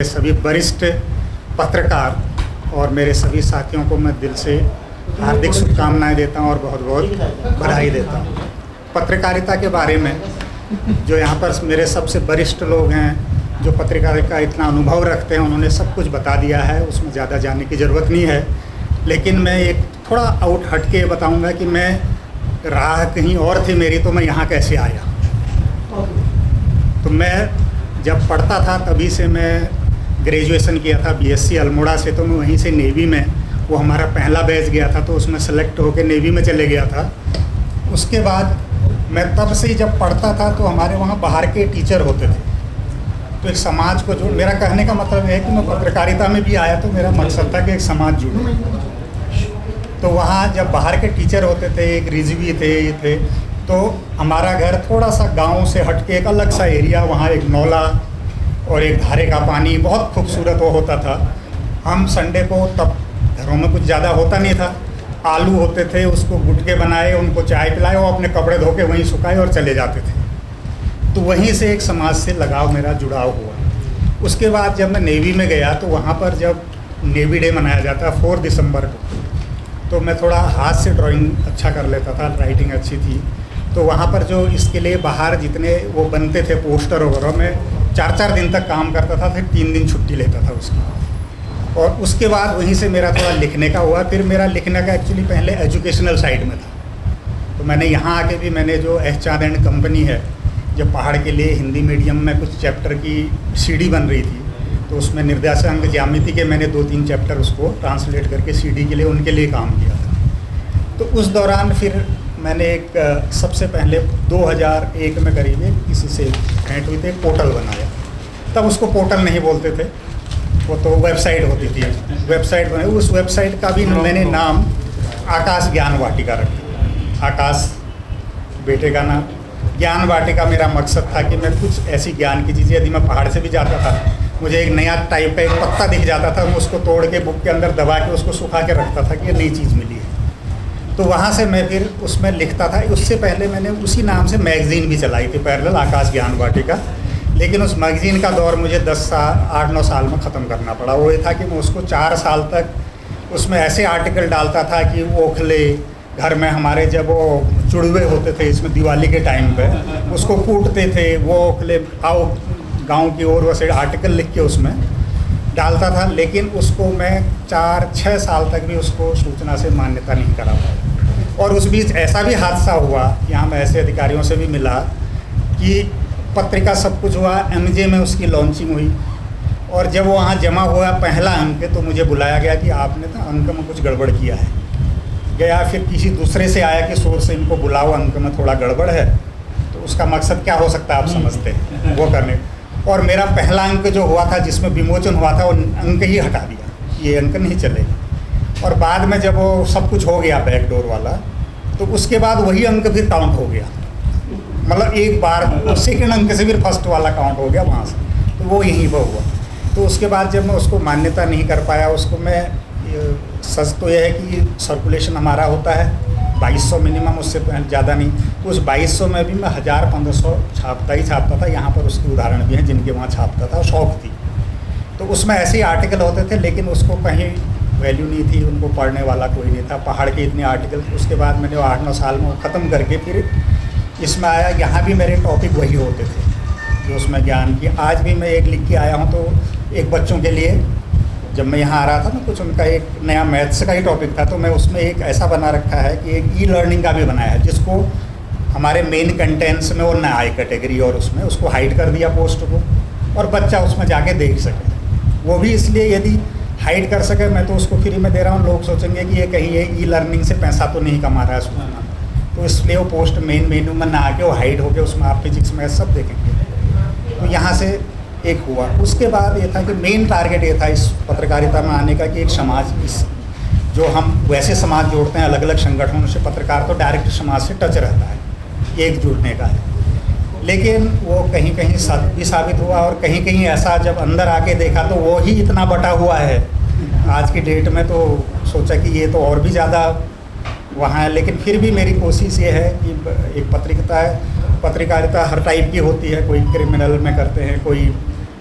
सभी वरिष्ठ पत्रकार और मेरे सभी साथियों को मैं दिल से हार्दिक शुभकामनाएं देता हूं और बहुत बहुत बधाई देता हूं। पत्रकारिता के बारे में जो यहाँ पर मेरे सबसे वरिष्ठ लोग हैं, जो पत्रकारिता का इतना अनुभव रखते हैं, उन्होंने सब कुछ बता दिया है, उसमें ज़्यादा जानने की ज़रूरत नहीं है। लेकिन मैं एक थोड़ा आउट हट के बताऊँगा कि मैं राह कहीं और थी मेरी, तो मैं यहाँ कैसे आया। तो मैं जब पढ़ता था तभी से मैं ग्रेजुएशन किया था बीएससी अल्मोड़ा से, तो मैं वहीं से नेवी में, वो हमारा पहला बैच गया था तो उसमें सेलेक्ट होकर नेवी में चले गया था। उसके बाद मैं तब से ही जब पढ़ता था तो हमारे वहाँ बाहर के टीचर होते थे, तो एक समाज को जो, मेरा कहने का मतलब है कि मैं पत्रकारिता में भी आया तो मेरा मकसद था कि एक समाज जुड़े। तो वहाँ जब बाहर के टीचर होते थे, एक रिजवी थे, ये थे, तो हमारा घर थोड़ा सा गांव से हट के एक अलग सा एरिया, वहाँ एक नौला और एक धारे का पानी, बहुत खूबसूरत वो होता था। हम संडे को, तब घरों में कुछ ज़्यादा होता नहीं था, आलू होते थे, उसको गुटके बनाए, उनको चाय पिलाए, वो अपने कपड़े धो के वहीं सुखाए और चले जाते थे। तो वहीं से एक समाज से लगाव, मेरा जुड़ाव हुआ। उसके बाद जब मैं नेवी में गया तो वहाँ पर जब नेवी डे मनाया जाता 4 दिसंबर को, तो मैं थोड़ा हाथ से ड्राइंग अच्छा कर लेता था, राइटिंग अच्छी थी। तो वहाँ पर जो इसके लिए बाहर जितने वो बनते थे पोस्टर वगैरह, में 4-4 दिन तक काम करता था, फिर 3 दिन छुट्टी लेता था उसकी। और उसके बाद वहीं से मेरा थोड़ा लिखने का हुआ। फिर मेरा लिखने का एक्चुअली पहले एजुकेशनल साइड में था, तो मैंने यहाँ आके भी, मैंने जो एस चांद एंड कंपनी है, जो पहाड़ के लिए हिंदी मीडियम में कुछ चैप्टर की सीडी बन रही थी, तो उसमें निर्देशांक ज्यामिति के मैंने 2-3 चैप्टर उसको ट्रांसलेट करके सीडी के लिए, उनके लिए काम किया था। तो उस दौरान फिर मैंने एक सबसे पहले 2001 में करीब किसी से भेंट हुई थी, पोर्टल बनाया। तब उसको पोर्टल नहीं बोलते थे, वो तो वेबसाइट होती थी, वेबसाइट बनाई। उस वेबसाइट का भी मैंने नाम आकाश ज्ञान वाटिका रखा। आकाश बेटे का नाम, ज्ञान वाटिका मेरा मकसद था कि मैं कुछ ऐसी ज्ञान की चीज़ें, यदि मैं पहाड़ से भी जाता था, मुझे एक नया टाइप का एक पत्ता दिख जाता था, मैं उसको तोड़ के बुक के अंदर दबा के उसको सुखा के रखता था कि ये नई चीज़ मिली है। तो वहाँ से मैं फिर उसमें लिखता था। उससे पहले मैंने उसी नाम से मैगज़ीन भी चलाई थी, पैरेलल, आकाश ज्ञान वाटिका। लेकिन उस मैगज़ीन का दौर मुझे 8-9 साल में ख़त्म करना पड़ा। वो ये था कि मैं उसको 4 साल तक उसमें ऐसे आर्टिकल डालता था कि ओखले घर में हमारे, जब वो चुड़वे होते थे इसमें दिवाली के टाइम पे, उसको कूटते थे, वो ओखले आओ गाँव की ओर, वैसे आर्टिकल लिख के उसमें डालता था। लेकिन उसको मैं 4-6 साल तक भी उसको सूचना से मान्यता नहीं करा पाया। और उस बीच ऐसा भी हादसा हुआ, यहाँ मैं ऐसे अधिकारियों से भी मिला कि पत्रिका सब कुछ हुआ, एमजे में उसकी लॉन्चिंग हुई, और जब वो वहाँ जमा हुआ पहला अंक, तो मुझे बुलाया गया कि आपने तो अंक में कुछ गड़बड़ किया है। गया, फिर किसी दूसरे से आया कि सोर्स से इनको बुलाओ, अंक में थोड़ा गड़बड़ है। तो उसका मकसद क्या हो सकता है आप समझते हैं, वो करने। और मेरा पहला अंक जो हुआ था, जिसमें विमोचन हुआ था, वो अंक ही हटा दिया, ये अंक नहीं चलेगा। और बाद में जब वो सब कुछ हो गया बैकडोर वाला, तो उसके बाद वही अंक फिर काउंट हो गया, मतलब एक बार सेकंड अंक से फिर फर्स्ट वाला काउंट हो गया वहाँ से, तो वो यहीं पर हुआ। तो उसके बाद जब मैं उसको मान्यता नहीं कर पाया, उसको मैं, सच तो यह है कि सर्कुलेशन हमारा होता है 2200 मिनिमम, उससे ज़्यादा नहीं। उस 2200 में भी मैं 1000-1500 छापता था। यहाँ पर उसके उदाहरण भी हैं जिनके वहाँ छापता था, शौक़ थी। तो उसमें ऐसे ही आर्टिकल होते थे, लेकिन उसको कहीं वैल्यू नहीं थी, उनको पढ़ने वाला कोई नहीं था। पहाड़ के इतने आर्टिकल। उसके बाद मैंने 8-9 साल में ख़त्म करके फिर इसमें आया। यहाँ भी मेरे टॉपिक वही होते थे जो उसमें ज्ञान की। आज भी मैं एक लिख के आया हूँ, तो एक बच्चों के लिए, जब मैं यहाँ आ रहा था ना, कुछ उनका एक नया मैथ्स का ही टॉपिक था, तो मैं उसमें एक ऐसा बना रखा है कि एक ई-लर्निंग का भी बनाया है, जिसको हमारे मेन कंटेंट्स में वो ना आए कैटेगरी, और उसमें उसको हाइड कर दिया पोस्ट को, और बच्चा उसमें जाके देख सके। वो भी इसलिए, यदि हाइड कर सके, मैं तो उसको फ्री में दे रहा हूँ, लोग सोचेंगे कि ये कहीं ये ई-लर्निंग से पैसा तो नहीं कमा रहा है सूचना, तो इसलिए वो पोस्ट मेन मेन्यू में ना आके वो हाइड होके उसमें आप फिजिक्स में सब देखेंगे। तो यहाँ से एक हुआ। उसके बाद ये था कि मेन टारगेट ये था इस पत्रकारिता में आने का कि एक समाज, इस जो हम वैसे समाज जोड़ते हैं अलग अलग संगठनों से, पत्रकार तो डायरेक्ट समाज से टच रहता है, एक जुड़ने का है। लेकिन वो कहीं कहीं सत्य भी साबित हुआ, और कहीं कहीं ऐसा जब अंदर आके देखा तो वो ही इतना बटा हुआ है आज की डेट में, तो सोचा कि ये तो और भी ज़्यादा वहाँ है। लेकिन फिर भी मेरी कोशिश ये है कि एक पत्रकारिता हर टाइप की होती है, कोई क्रिमिनल में करते हैं, कोई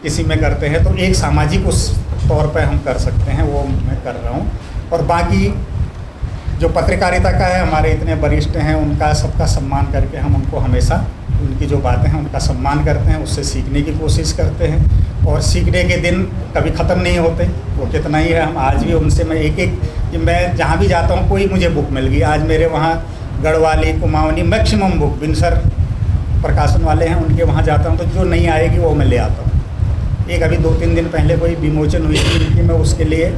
किसी में करते हैं, तो एक सामाजिक उस तौर पे हम कर सकते हैं, वो मैं कर रहा हूँ। और बाकी जो पत्रकारिता का है, हमारे इतने वरिष्ठ हैं, उनका सबका सम्मान करके हम उनको हमेशा उनकी जो बातें हैं उनका सम्मान करते हैं, उससे सीखने की कोशिश करते हैं। और सीखने के दिन कभी ख़त्म नहीं होते, वो कितना ही है। हम आज भी उनसे मैं एक मैं जहाँ भी जाता हूँ, कोई मुझे बुक मिल गई, आज मेरे वहाँ गढ़वाली, कुमाऊनी, मैक्सिमम बुक बिनसर प्रकाशन वाले हैं, उनके वहाँ जाता हूँ तो जो नहीं आएगी वो मैं ले आता हूँ। एक अभी 2-3 दिन पहले कोई विमोचन हुई थी उनकी, मैं उसके लिए,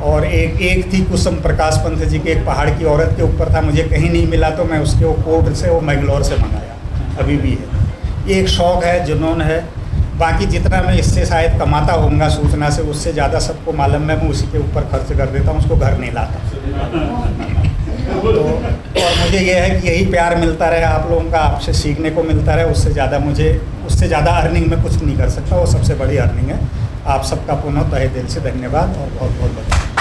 और एक थी कुसुम प्रकाश पंत जी के, एक पहाड़ की औरत के ऊपर था, मुझे कहीं नहीं मिला तो मैं उसके वो कोर्ट से, वो मैंगलोर से मंगाया, अभी भी है। ये एक शौक़ है, जुनून है। बाकी जितना मैं इससे शायद कमाता होऊंगा सूचना से, उससे ज़्यादा सबको मालूम है, मैं उसी के ऊपर खर्च कर देता हूँ, उसको घर नहीं लाता। तो और मुझे ये है कि यही प्यार मिलता रहे आप लोगों का, आपसे सीखने को मिलता रहे, उससे ज़्यादा अर्निंग में कुछ नहीं कर सकता, वो सबसे बड़ी अर्निंग है। आप सबका पुनः तहे दिल से धन्यवाद और बहुत बहुत बधाई।